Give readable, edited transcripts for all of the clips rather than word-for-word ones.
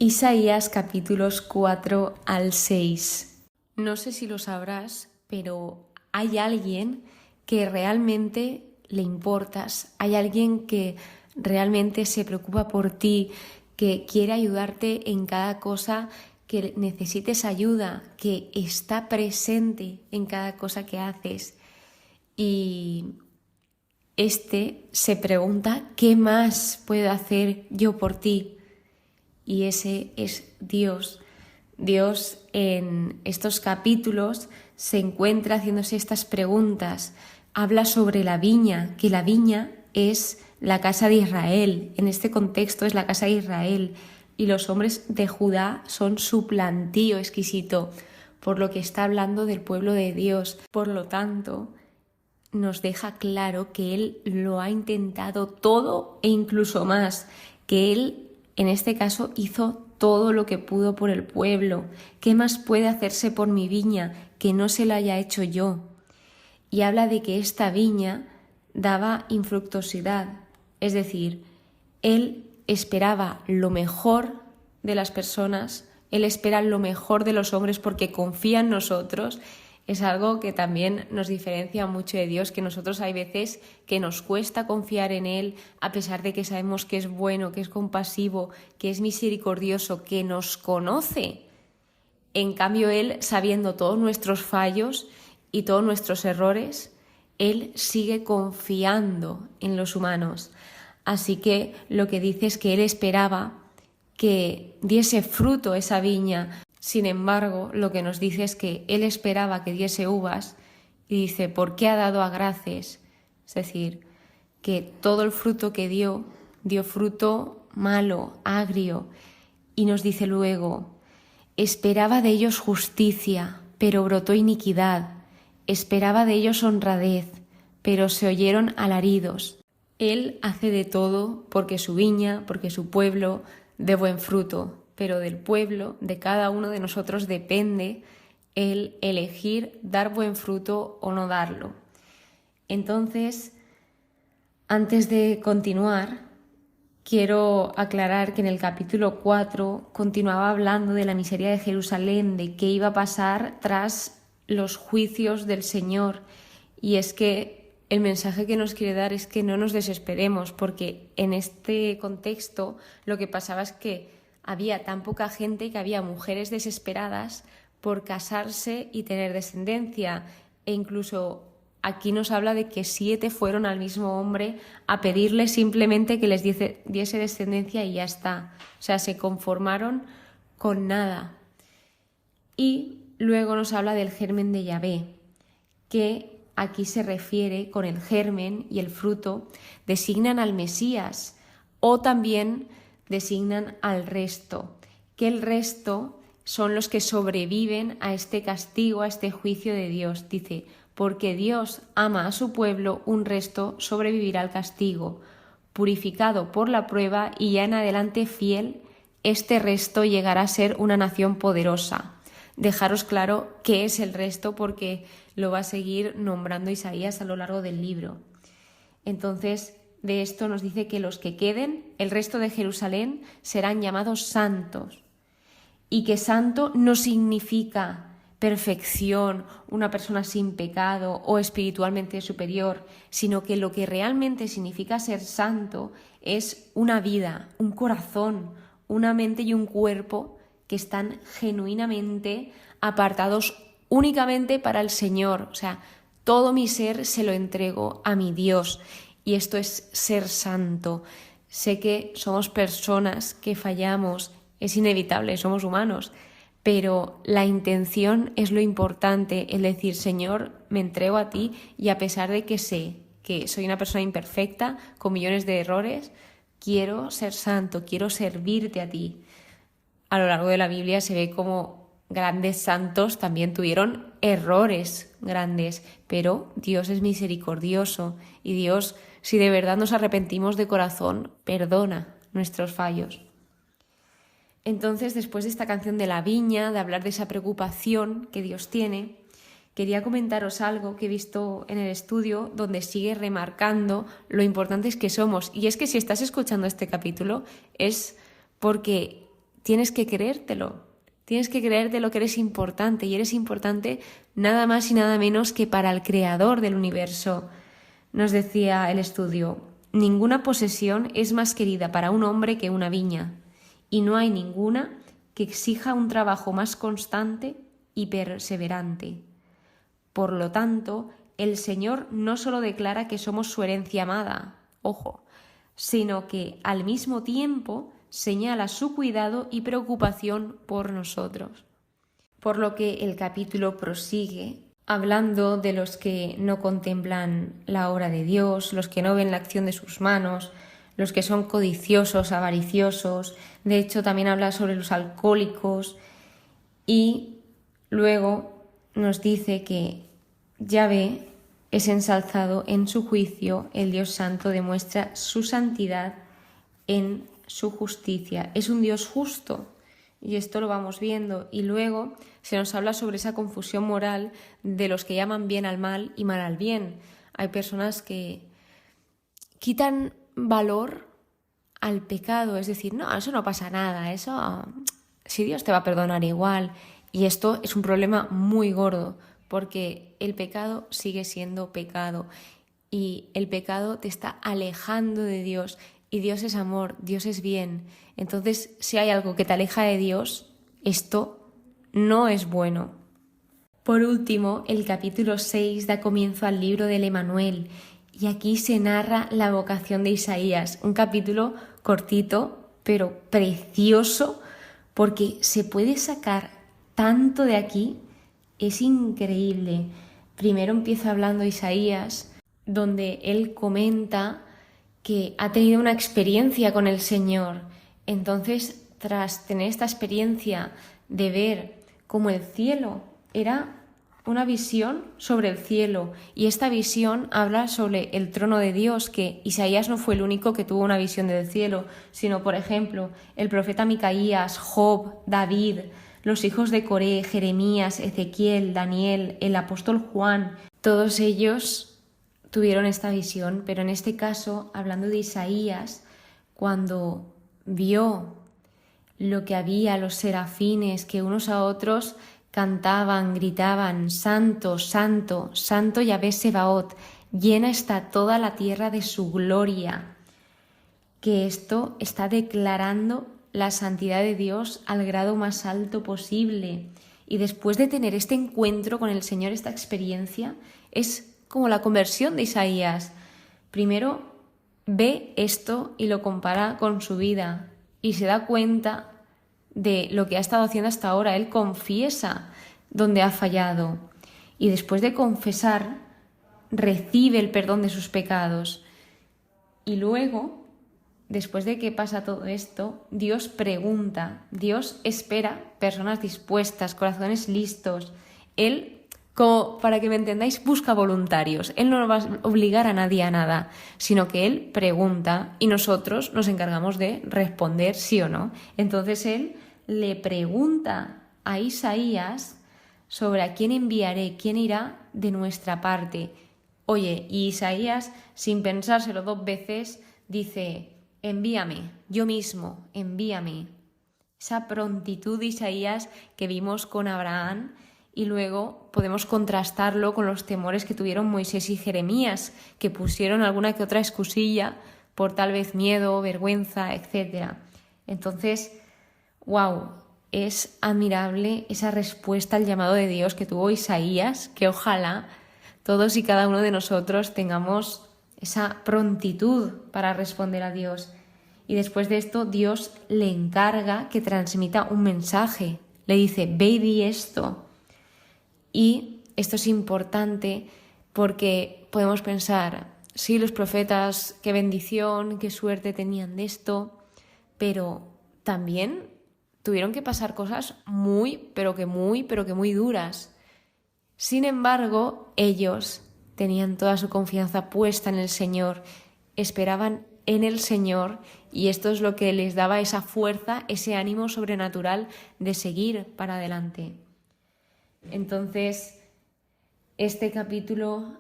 Isaías capítulos 4 al 6. No sé si lo sabrás, pero hay alguien que realmente le importas, hay alguien que realmente se preocupa por ti, que quiere ayudarte en cada cosa que necesites ayuda, que está presente en cada cosa que haces. Y se pregunta, ¿qué más puedo hacer yo por ti? Y ese es Dios. Dios en estos capítulos se encuentra haciéndose estas preguntas. Habla sobre la viña, que la viña es la casa de Israel. En este contexto es la casa de Israel. Y los hombres de Judá son su plantío exquisito, por lo que está hablando del pueblo de Dios. Por lo tanto, nos deja claro que Él lo ha intentado todo e incluso más, que Él en este caso hizo todo lo que pudo por el pueblo. ¿Qué más puede hacerse por mi viña que no se lo haya hecho yo? Y habla de que esta viña daba infructuosidad, es decir, Él esperaba lo mejor de las personas, Él espera lo mejor de los hombres porque confía en nosotros. Es algo que también nos diferencia mucho de Dios, que nosotros hay veces que nos cuesta confiar en Él, a pesar de que sabemos que es bueno, que es compasivo, que es misericordioso, que nos conoce. En cambio, Él, sabiendo todos nuestros fallos y todos nuestros errores, Él sigue confiando en los humanos. Así que lo que dice es que Él esperaba que diese fruto esa viña. Sin embargo, lo que nos dice es que Él esperaba que diese uvas y dice, ¿por qué ha dado agraces? Es decir, que todo el fruto que dio fruto malo, agrio. Y nos dice luego, esperaba de ellos justicia, pero brotó iniquidad. Esperaba de ellos honradez, pero se oyeron alaridos. Él hace de todo porque su viña, porque su pueblo dé buen fruto. Pero del pueblo, de cada uno de nosotros, depende el elegir dar buen fruto o no darlo. Entonces, antes de continuar, quiero aclarar que en el capítulo 4 continuaba hablando de la miseria de Jerusalén, de qué iba a pasar tras los juicios del Señor. Y es que el mensaje que nos quiere dar es que no nos desesperemos, porque en este contexto lo que pasaba es que había tan poca gente que había mujeres desesperadas por casarse y tener descendencia. E incluso aquí nos habla de que 7 fueron al mismo hombre a pedirle simplemente que les diese descendencia y ya está. O sea, se conformaron con nada. Y luego nos habla del germen de Yahvé, que aquí se refiere con el germen y el fruto, designan al Mesías o también designan al resto, que el resto son los que sobreviven a este castigo, a este juicio de Dios. Dice, porque Dios ama a su pueblo, un resto sobrevivirá al castigo. Purificado por la prueba y ya en adelante fiel, este resto llegará a ser una nación poderosa. Dejaros claro qué es el resto porque lo va a seguir nombrando Isaías a lo largo del libro. Entonces, de esto nos dice que los que queden, el resto de Jerusalén, serán llamados santos. Y que santo no significa perfección, una persona sin pecado o espiritualmente superior, sino que lo que realmente significa ser santo es una vida, un corazón, una mente y un cuerpo que están genuinamente apartados únicamente para el Señor. O sea, todo mi ser se lo entrego a mi Dios. Y esto es ser santo. Sé que somos personas que fallamos, es inevitable, somos humanos, pero la intención es lo importante, el decir, Señor, me entrego a ti y a pesar de que sé que soy una persona imperfecta, con millones de errores, quiero ser santo, quiero servirte a ti. A lo largo de la Biblia se ve como grandes santos también tuvieron errores grandes, pero Dios es misericordioso y Dios, si de verdad nos arrepentimos de corazón, perdona nuestros fallos. Entonces, después de esta canción de la viña, de hablar de esa preocupación que Dios tiene, quería comentaros algo que he visto en el estudio donde sigue remarcando lo importantes que somos. Y es que si estás escuchando este capítulo es porque tienes que creértelo. Tienes que creértelo que eres importante, y eres importante nada más y nada menos que para el creador del universo. Nos decía el estudio: ninguna posesión es más querida para un hombre que una viña, y no hay ninguna que exija un trabajo más constante y perseverante. Por lo tanto, el Señor no solo declara que somos su herencia amada, ojo, sino que al mismo tiempo señala su cuidado y preocupación por nosotros. Por lo que el capítulo prosigue hablando de los que no contemplan la obra de Dios, los que no ven la acción de sus manos, los que son codiciosos, avariciosos. De hecho, también habla sobre los alcohólicos, y luego nos dice que Yahvé es ensalzado en su juicio, el Dios Santo demuestra su santidad en su justicia. Es un Dios justo, y esto lo vamos viendo. Y luego se nos habla sobre esa confusión moral de los que llaman bien al mal y mal al bien. Hay personas que quitan valor al pecado, es decir, no, eso no pasa nada, eso, si Dios te va a perdonar igual. Y esto es un problema muy gordo, porque el pecado sigue siendo pecado, y el pecado te está alejando de Dios, y Dios es amor, Dios es bien. Entonces, si hay algo que te aleja de Dios, esto no es bueno. Por último, el capítulo 6 da comienzo al libro del Emanuel, y aquí se narra la vocación de Isaías, un capítulo cortito, pero precioso, porque se puede sacar tanto de aquí, es increíble. Primero empieza hablando Isaías, donde él comenta que ha tenido una experiencia con el Señor. Entonces, tras tener esta experiencia de ver cómo el cielo era una visión sobre el cielo, y esta visión habla sobre el trono de Dios, que Isaías no fue el único que tuvo una visión del cielo, sino, por ejemplo, el profeta Micaías, Job, David, los hijos de Coré, Jeremías, Ezequiel, Daniel, el apóstol Juan. Todos ellos tuvieron esta visión, pero en este caso, hablando de Isaías, cuando vio lo que había, los serafines que unos a otros cantaban, gritaban: Santo, Santo, Santo Yahvé Sebaot, llena está toda la tierra de su gloria. Que esto está declarando la santidad de Dios al grado más alto posible. Y después de tener este encuentro con el Señor, esta experiencia, es como la conversión de Isaías. Primero ve esto y lo compara con su vida, y se da cuenta de lo que ha estado haciendo hasta ahora. Él confiesa donde ha fallado, y después de confesar recibe el perdón de sus pecados. Y luego, después de que pasa todo esto, Dios pregunta, Dios espera personas dispuestas, corazones listos. Él, como para que me entendáis, busca voluntarios. Él no va a obligar a nadie a nada, sino que Él pregunta, y nosotros nos encargamos de responder sí o no. Entonces Él le pregunta a Isaías sobre a quién enviaré, quién irá de nuestra parte. Oye, y Isaías, sin pensárselo dos veces, dice: envíame, yo mismo, envíame. Esa prontitud de Isaías que vimos con Abraham, y luego podemos contrastarlo con los temores que tuvieron Moisés y Jeremías, que pusieron alguna que otra excusilla por tal vez miedo, vergüenza, etc. Entonces, wow, es admirable esa respuesta al llamado de Dios que tuvo Isaías, que ojalá todos y cada uno de nosotros tengamos esa prontitud para responder a Dios. Y después de esto, Dios le encarga que transmita un mensaje. Le dice: ve y di esto. Y esto es importante porque podemos pensar: sí, los profetas, qué bendición, qué suerte tenían de esto, pero también tuvieron que pasar cosas muy duras. Sin embargo, ellos tenían toda su confianza puesta en el Señor, esperaban en el Señor, y esto es lo que les daba esa fuerza, ese ánimo sobrenatural de seguir para adelante. Entonces, este capítulo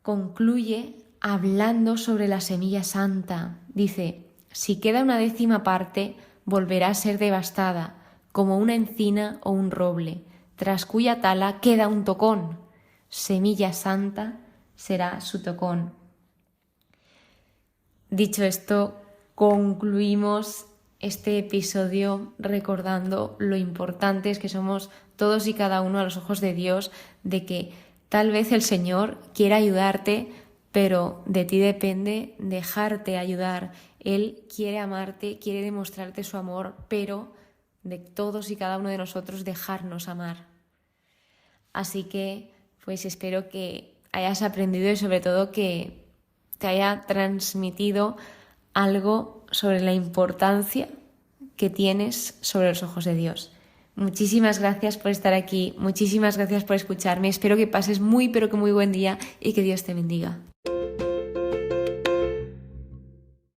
concluye hablando sobre la semilla santa. Dice: si queda una 10ª parte, volverá a ser devastada, como una encina o un roble, tras cuya tala queda un tocón. Semilla santa será su tocón. Dicho esto, concluimos este episodio recordando lo importantes que somos todos y cada uno a los ojos de Dios, de que tal vez el Señor quiera ayudarte, pero de ti depende dejarte ayudar. Él quiere amarte, quiere demostrarte su amor, pero de todos y cada uno de nosotros dejarnos amar. Así que, pues espero que hayas aprendido y sobre todo que te haya transmitido algo sobre la importancia que tienes sobre los ojos de Dios. Muchísimas gracias por estar aquí, muchísimas gracias por escucharme. Espero que pases muy pero que muy buen día y que Dios te bendiga.